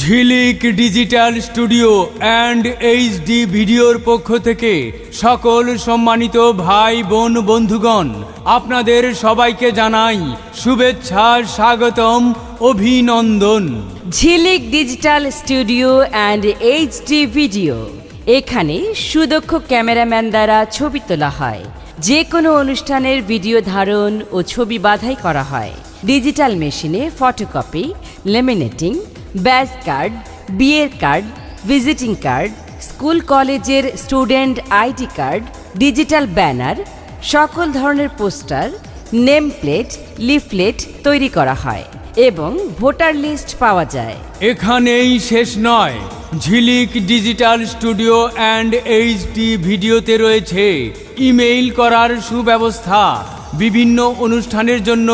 Jhilik digital studio and HD ভিডিওর পক্ষ থেকে সকল সম্মানিত ভাই বোন বন্ধুগণ, আপনাদের সবাইকে জানাই শুভেচ্ছা, স্বাগতম, অভিনন্দন। ঝিলিক digital studio and HD video, এখানে সুদক্ষ ক্যামেরাম্যান দ্বারা ছবি তোলা হয়। যে কোনো অনুষ্ঠানের ভিডিও ধারণ ও ছবি বাধাই করা হয়। ডিজিটাল মেশিনে ফটোকপি, লেমিনেটিং, ব্যাজ কার্ড, বিয়ের কার্ড, ভিজিটিং কার্ড, স্কুল কলেজের student ID card, digital banner, সকল ধরনের পোস্টার, নেম প্লেট, লিফলেট তৈরি করা হয় এবং ভোটার লিস্ট পাওয়া যায়। এখানেই শেষ নয়, ঝিলিক ডিজিটাল স্টুডিও অ্যান্ড এইচডি ভিডিওতে রয়েছে ইমেইল করার সুব্যবস্থা। বিভিন্ন অনুষ্ঠানের জন্য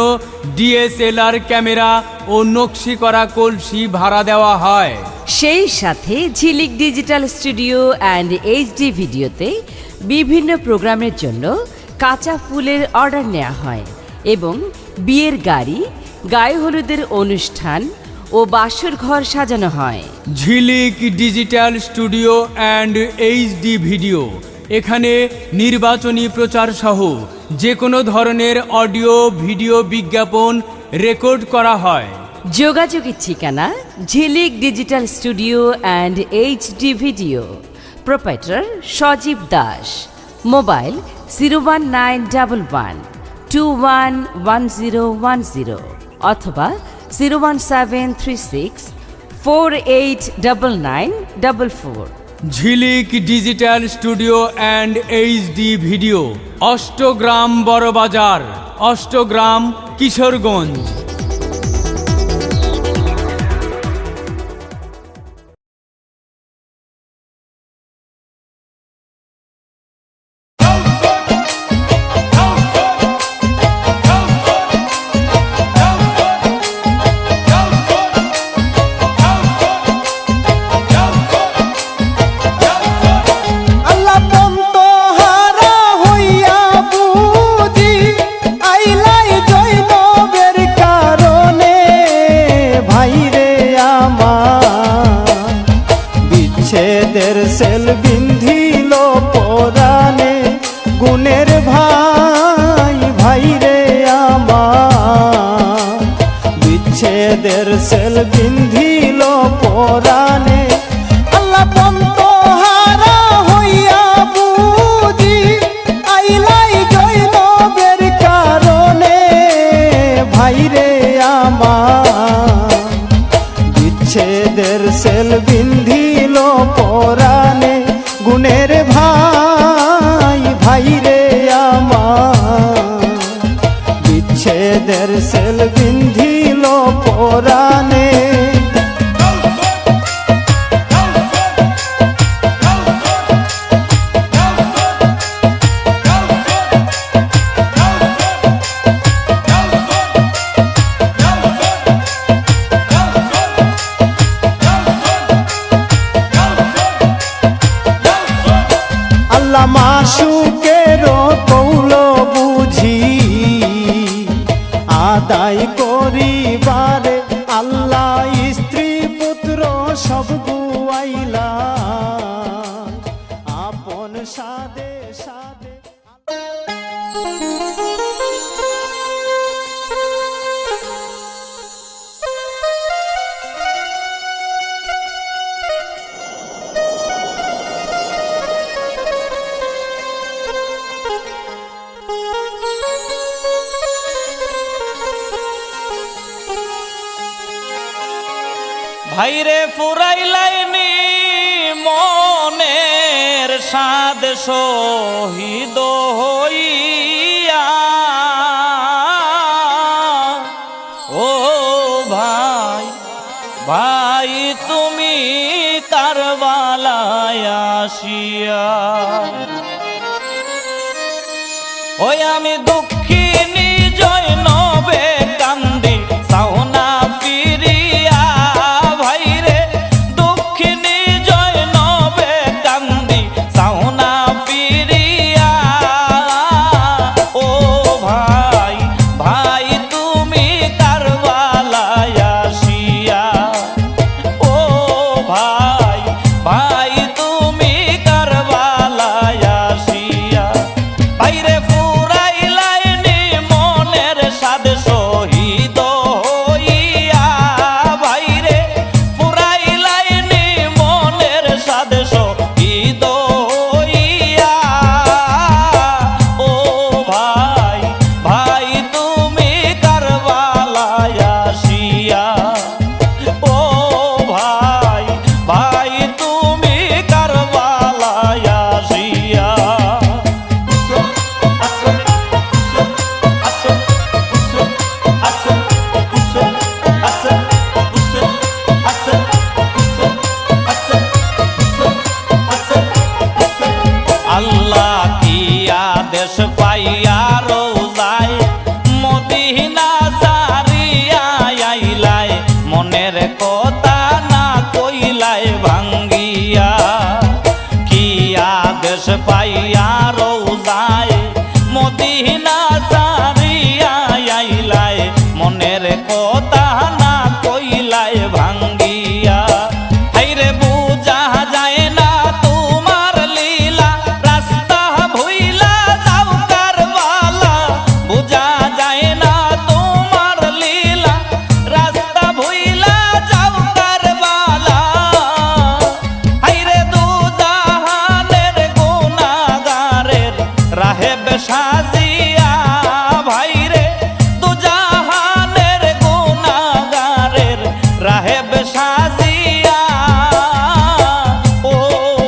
ডিএসএলআর ক্যামেরা ও নকশি করা কলসি ভাড়া দেওয়া হয়। সেই সাথে ঝিলিক ডিজিটাল স্টুডিও অ্যান্ড এইচডি ভিডিওতে বিভিন্ন প্রোগ্রামের জন্য কাঁচা ফুলের অর্ডার নেওয়া হয় এবং বিয়ের গাড়ি, গায়ে হলুদের অনুষ্ঠান ও বাসর ঘর সাজানো হয়। ঝিলিক digital studio and HD video, এখানে নির্বাচনী প্রচার সহ যে কোনো ধরনের অডিও ভিডিও বিজ্ঞাপন রেকর্ড করা হয়। যোগাযোগের ঠিকানা Jhilik digital studio and HD video, proprietor Sajib Das, mobile 01911211010 অথবা 01736489944। Jhilik digital studio and HD video, Austagram Barabazar, Austagram, Kishoreganj. সেল বিন্ধিল পরাণে গুণের ভাই ভাই রে আমার, বিচ্ছেদের সেল বিন্ধিল পরাণে। আল্লাহ বন্ত হারা হইয়া বুঝি আইলাই জৈনবের কারণে ভাই রে আমার, বিচ্ছেদের সেল বিন্ধিল পরাণে গুণের ভাই ভাই রে আমার, বিচ্ছেদের সেল বিন্ধিল পরাণে। মাসুকের কৌল বুঝি আদায় করিবারে আল্লাহ স্ত্রী পুত্র সব গুয়াইলা আপন সাদে সাদে। ভাইরে ফুরাইলাইনি মনের সাদ শহীদ হইয়া, ও ভাই ভাই তুমি কারবালায় আসিয়া, ওই আমি দুঃখিনী জৈনবে কান্দি সাওনা ফিরিয়া, ভাইরে দুঃখিনী জৈনবে কান্দি সাওনা ফিরিয়া, ও ভাই ভাই তুমি কারবালায় আসিয়া, ও মদিনা সারিয়া আইলায় মনের কথা না কইলায় ভাঙ্গিয়া হাইরে বুঝা যায় না তোমার লীলা রাস্তা ভুইলা যাও কারবালা বুঝা যায় না তোমার লীলা রাস্তা ভুইলা যাও কারবালা হাইরে দু জাহানের গুনাহগারের রাহে সাজিয়া ভাইরে দু জাহানের গুনাহগারের রাহে সাজিয়া ও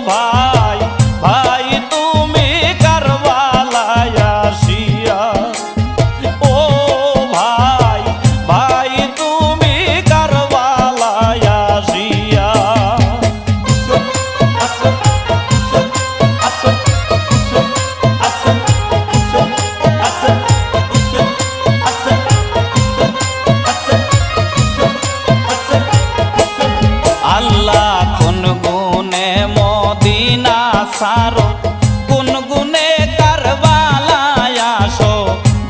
ভাই ভাই তুমি কারবালায় আসিয়া ও ভাই ভাই তুমি কারবালায় আসিয়া আল্লাহ কোন গুনে মদিনা সারো কোন গুনে কারবালায় আসো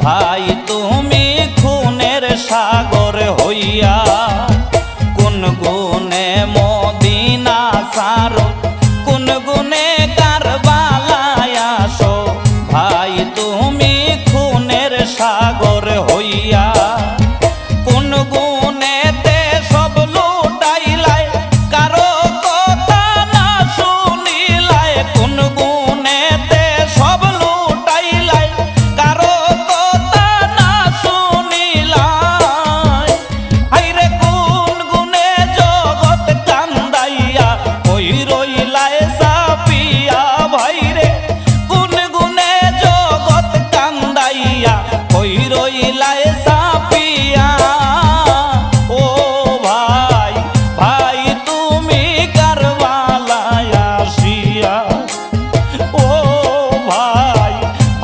ভাই তুমি খুনের সাগর হইয়া কোন গুনে মদিনা সারো কোন গুনে কারবালায় আসো ভাই তুমি খুনের সাগর হইয়া কোন গুনেতে সব লুটাইলাই কারো কথা না শুনিলাই কোন গুনেতে সব লুটাইলাই কারো কথা না শুনিলাই হাইরে কোন গুনে জগৎ কান্দাইয়া ওই রইলাই সাপিয়া ভাইরে কোন গুনে জগৎ কান্দাইয়া ওই রইলাই সাপিয়া ও ভাই ভাই তুমি কারবালায় আসিয়া ও ভাই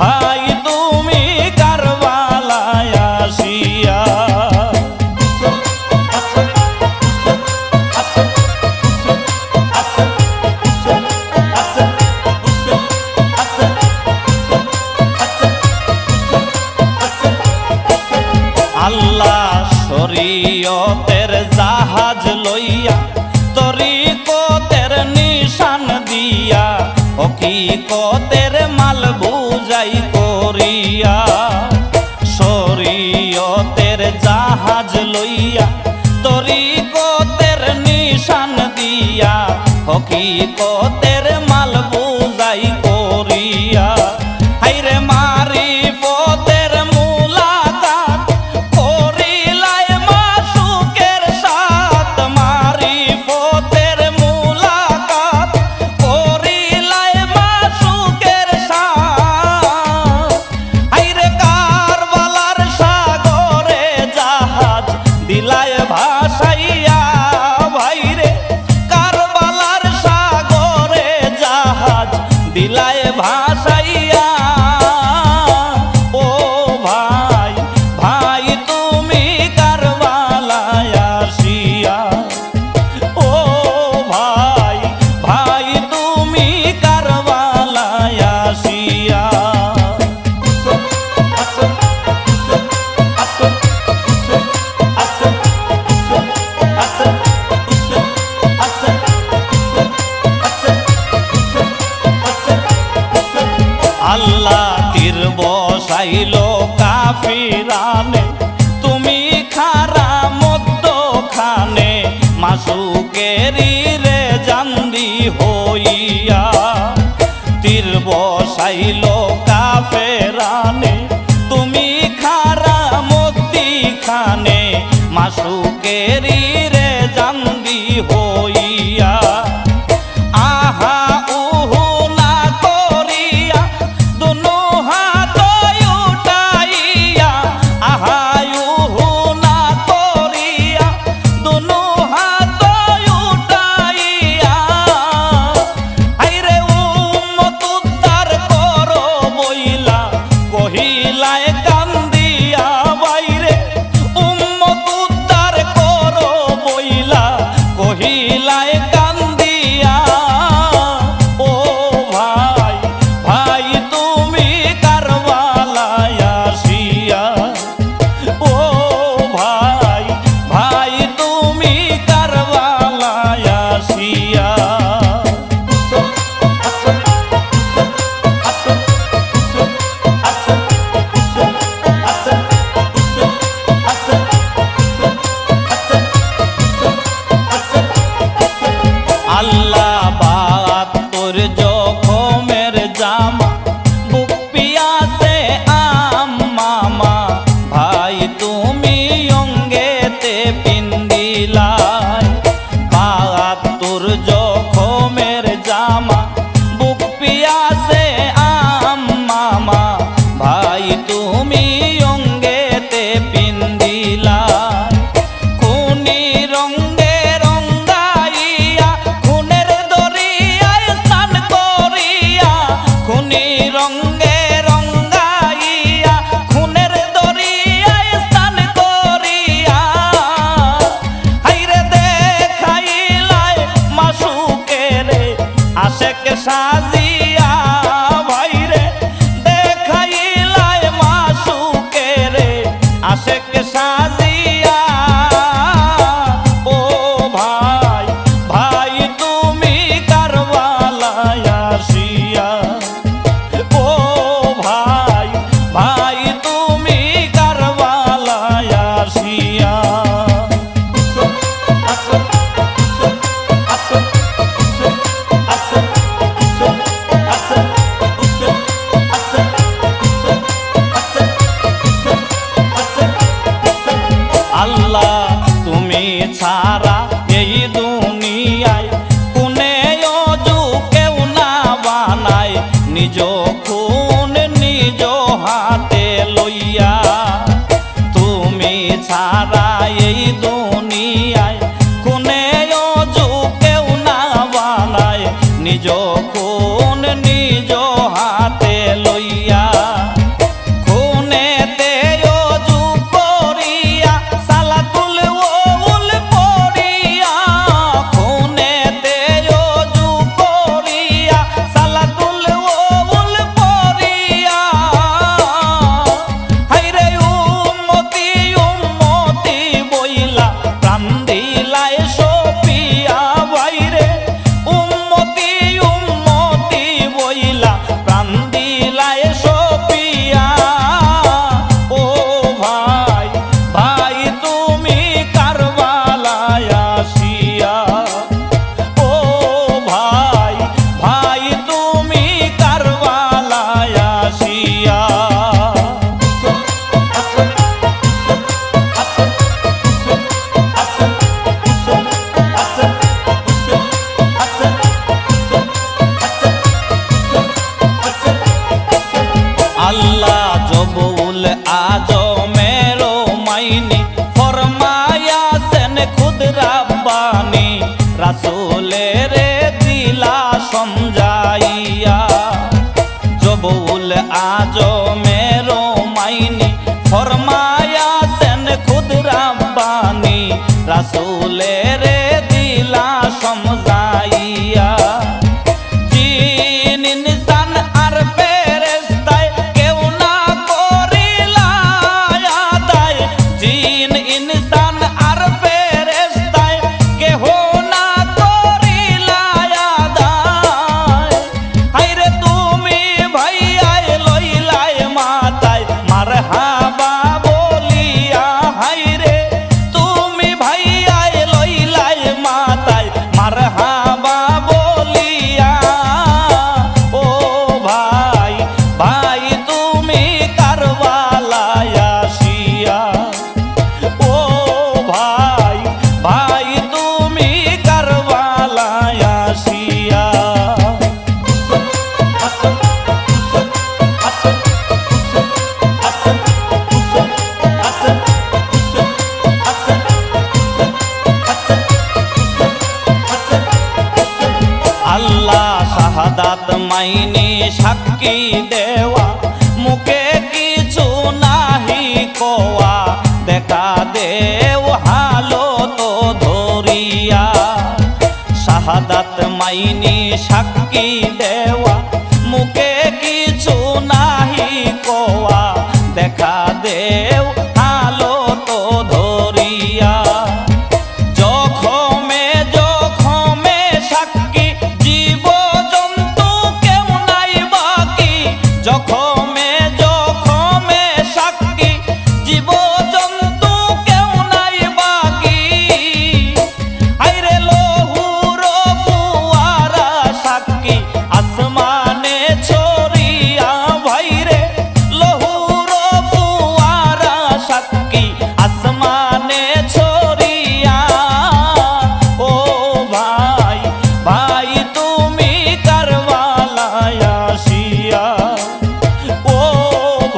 ভাই তুমি কারবালায় আসিয়া আল্লাহ শরীয়তের জাহাজ লইয়া তরিকতের নিশান দিয়া হকিকতের মাল বুঝাই করিয়া শরীয়তের জাহাজ লইয়া তরিকতের নিশান দিয়া হকিকতের মাল বুঝাই করিয়া হাইরে মারিফতের মুলাকাত করিলাই মাসুকের সাথ মারিফতের মুলাকাত করিলাই মাসুকের সাথ হাইরে কারবালার সাগরে জাহাজ দিলায় ভাসাইয়া ভাইরে কারবালার সাগরে জাহাজ দিলায় ভাসাইয়া ও ভাই ভাই তুমি কারবালায় আসিয়া ও ভাই ভাই তুমি কারবালায় আসিয়া আল্লাহ তীর বসাইল কাফিরানে তুমি খারা মধ্যখানে মাসুকেরি রে জান্দি হইয়া তীর বসাইল কাফেরানে তুমি খারা মধ্যখানে মাসুকেরি রে জান্দি হইয়া আহা উহু না করিয়া দুনু হাত উঠাইয়া আহা উহু না করিয়া দুনু হাত উঠাইয়া হাইরে উম্মত উদ্ধার করো বইলা কহিলায় কান্দিয়া বাইরে উম্মত উদ্ধার করো বইলা কহিলা আশেক সাজিয়া। ও ভাই ভাই তুমি কারবালায় আসিয়া। ও ভাই ভাই তুমি কারবালায় আসিয়া। আল্লাহ তুমি ছাড়া এই দুনিয়ায় কোনে অজু কেউ না বানায়, নিজ খুন নিজ হাতে লইয়া। তুমি ছাড়া এই দুনিয়ায় কোনে অজু কেউ না বানায়, নিজ খুন নিজ হাতে লইয়া। খুনেতে অজু করিয়া সালাতুল ওউল পড়িয়া। খুনেতে অজু করিয়া সালাতুল ওউল পড়িয়া। হায়রে উম্মতি উম্মতি বইলা প্রাণ দিলায় সপিয়া। বাইরে উম্মতি উম্মতি বইলা প্রাণ দিলায় সপিয়া। ও ভাই ভাই তুমি কারবালায় আসিয়া। ও ভাই ভাই তুমি কারবালায় আসিয়া। আল্লাহ জবুল আজমের মাইনি ফরমায়াছেন খুদ রাব্বানি, রাসূলের দিলা সমঝাইয়া। জবুল আজমের মাইনি ফরমায়াছেন খুদ রাব্বানি, রাসূলের দিলা সমঝাইয়া। জিন ইনসান আর ফেরেশতায় কেউ না করিলায় আদায়। জিন ইনসান আর ফেরেশতায় কেহ না করিলায় আদায়। হায়রে তুমি ভাইয়ায় লইলায় মাতায় মারহাবা বলিয়া। হায়রে তুমি ভাইয়ায় লইলায় মাতায় মারহাবা বলিয়া। ও ভাই ভাই তুমি কারবালায় আসিয়া। ও ভাই ভাই তুমি কারবালায় আসিয়া। আল্লাহ শাহাদাত মাইনি সাক্ষী দেওয়া, মুখে কিছু নাহি কোয়া। দেখা দেও হালো তো ধরিয়া। শাহাদাত মাইনি সাক্ষী দেওয়া, মুখে কিছু নাহি কোয়া। দেখা দেও হালো তো ধরিয়া। জখমে জখমে সাক্ষী জীব জন্তু কেউ নাই বাকি। জখমে জখমে সাক্ষী জীব জন্তু কেউ নাই বাকি। হায়রে লহুর ফুয়ারা সাক্ষী আসমানে ছড়িয়া। ভাইরে লহুর ফুয়ারা সাক্ষী আসমানে ছড়িয়া। ও ভাই ভাই তুমি কারবালায় আসিয়া। ও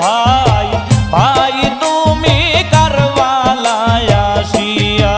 ভাই ভাই তুমি কারবালায় আসিয়া।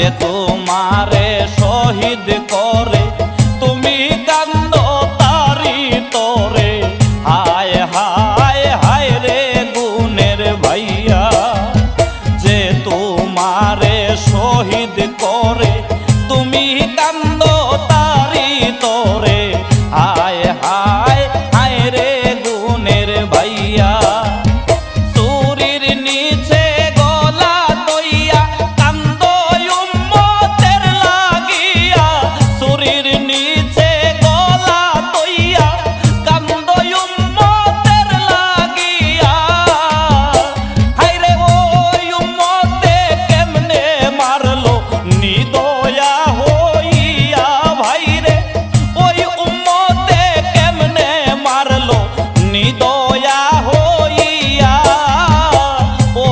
যে তোমারে শহীদ করে তুমি কান্দ তারি তোরে। হায় হায় হায় রে গুণের ভাইয়া, যে তোমারে শহীদ করে তুমি কান্দ তারি তোরে। হায় হায় হায় রে গুণের ভাইয়া, চুরির নিচে গলা দইয়া কান্দ উম্মতের লাগিয়া। চুরির নিচে গলা দইয়া কান্দ উম্মতের লাগিয়া। হায়রে ওই উম্মতে কেমনে মারলো নিদয়া হইয়া। ভাইরে ওই উম্মতে কেমনে মারলো নিদয়া হইয়া। ও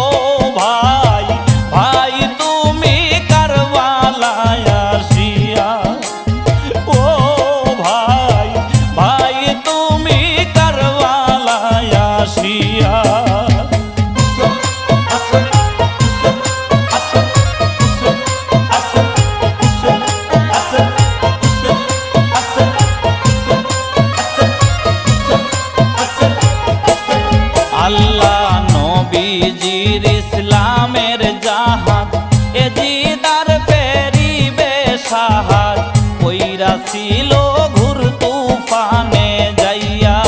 ভাই ভাই তুমি কারবালায় আসিয়া। ও ভাই ভাই তুমি কারবালায় আসিয়া। আল্লাহ নবীজির ইসলামের জাহাজ এজিদার ফেরিবে সাহাজ। কইরা ছিল ঘুর তুফানে যাইয়া।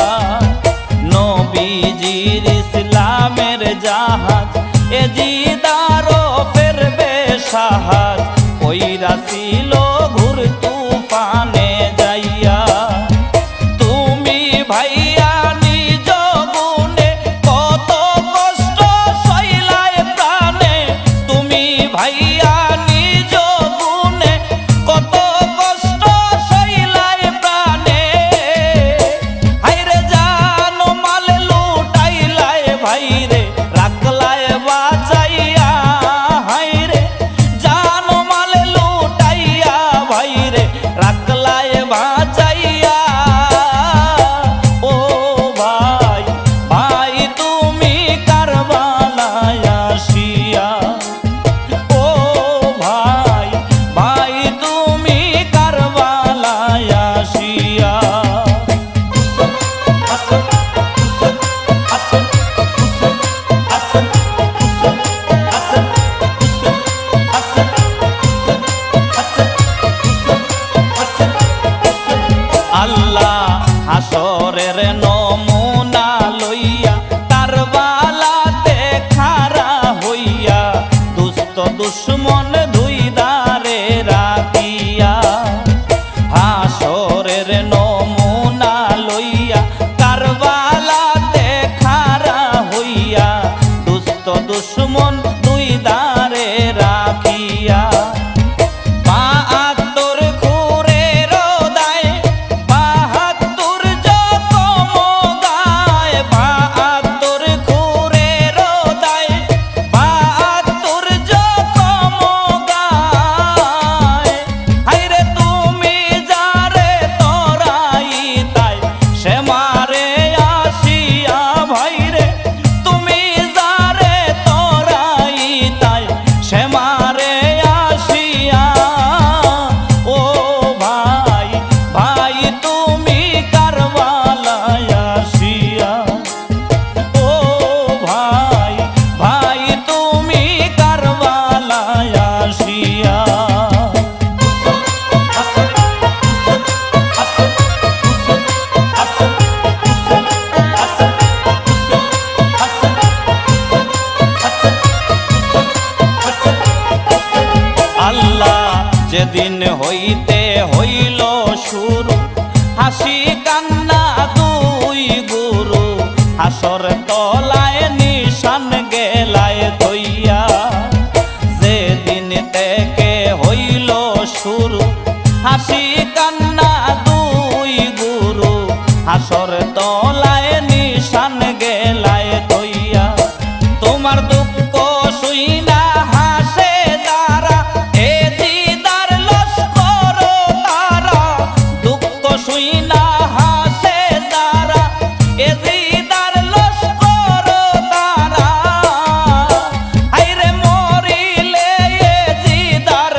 নবীজির ইসলামের জাহাজ এজিদারও ফেরবে সাহাজ। কইরা ছিল ঘুর তুফানে যাইয়া। তুমি ভাইয়া নিজ গুণে কত কষ্ট সইলায় প্রাণে। তুমি ভাইয়া নিজ গুণে কত কষ্ট সইলায় প্রাণে। হাইরে জান মাল লুটাইলায় ভাইরে রাখলায় বাঁচাইয়া। হাইরে জান মাল লুটাইয়া ভাইরে রাখলায় বাঁচাইয়া। ও ভাই ভাই তুমি কারবালায় আসিয়া। ও ভাই ভাই তুমি কারবালায় আসিয়া। আল্লাহ হাসরের নমুনা লইয়া কারবালাতে খাড়া হইয়া। দুষ্ট দুশ্মন দুই দারে রাখিয়া। হাসরের নমুনা লইয়া কারবালাতে খাড়া হইয়া। দুষ্ট দুশ্মন দুই দারে রাখিয়া। বাহাত্তর খুরের দায় বাহাত্তর জখম গায়। বাহাত্তর খুরের দায় বাহাত্তর জখম গায়। হায়রে তুমি যারে তরাই তাই সে মারে আসিয়া। ভাইরে তুমি যারে তরাই তাই সে মারে আসিয়া। ও ভাই ভাই তুমি কারবালায় আসিয়া। ও ভাই ভাই তুমি কারবালায় আসিয়া। আল্লাহ যেদিন হইতে হইল শুরু হাসি কান্না দুই গুরু। হাসর তলায় নিশান গেলায় ধইয়া। যেদিন থেকে হইল শুরু হাসি কান্না দুই গুরু। হাসর তলায় নিশান গেলায় ধইয়া। তোমার দুঃখ শুইনা হাসে যারা এ দিদার লস্কর তারা। দুঃখ শুইনা হাসে যারা এ দিদার লস্কর তারা। হায়রে মরিলে এ দিদার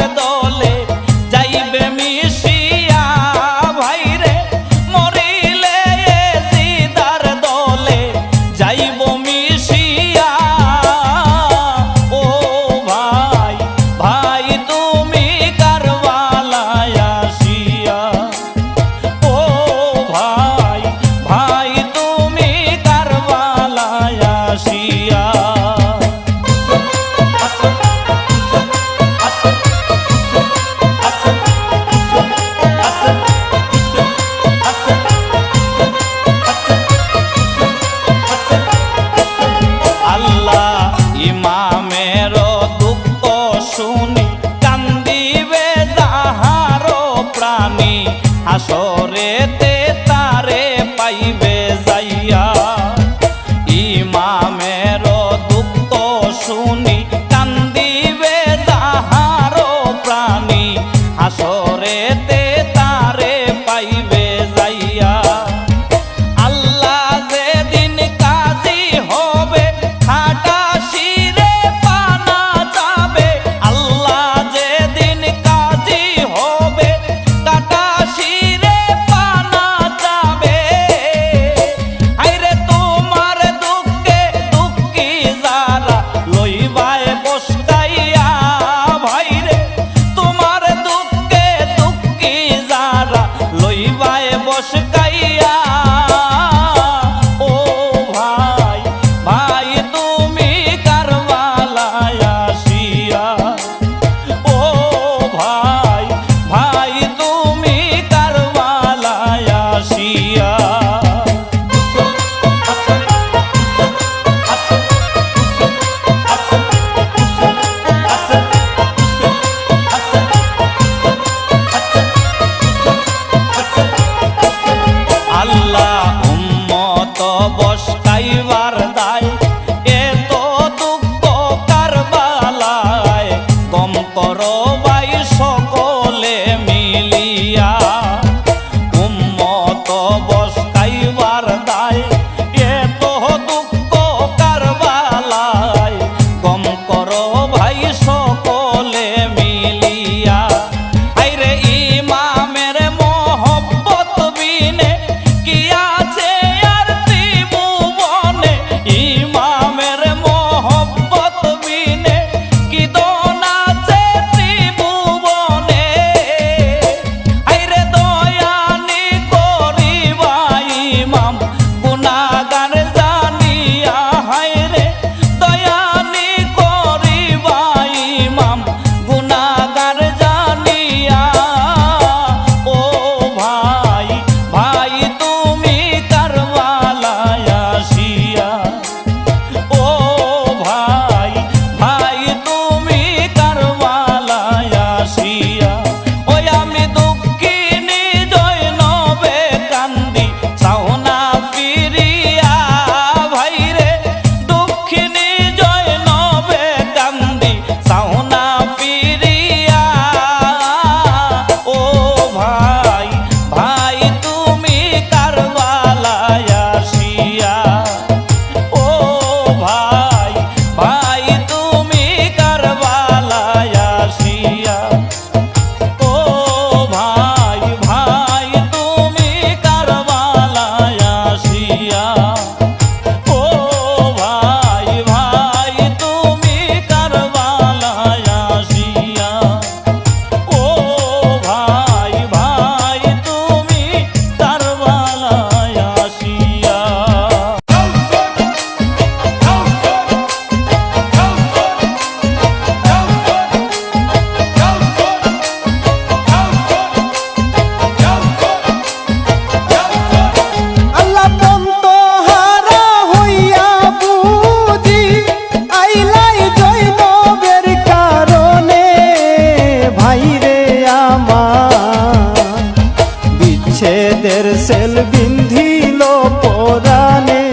বিচ্ছেদের সেল বিন্ধিল পরাণে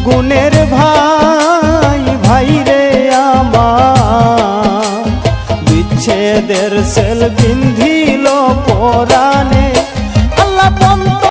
গুণের ভাই ভাই রে আমার বিচ্ছেদের সেল বিন্ধিল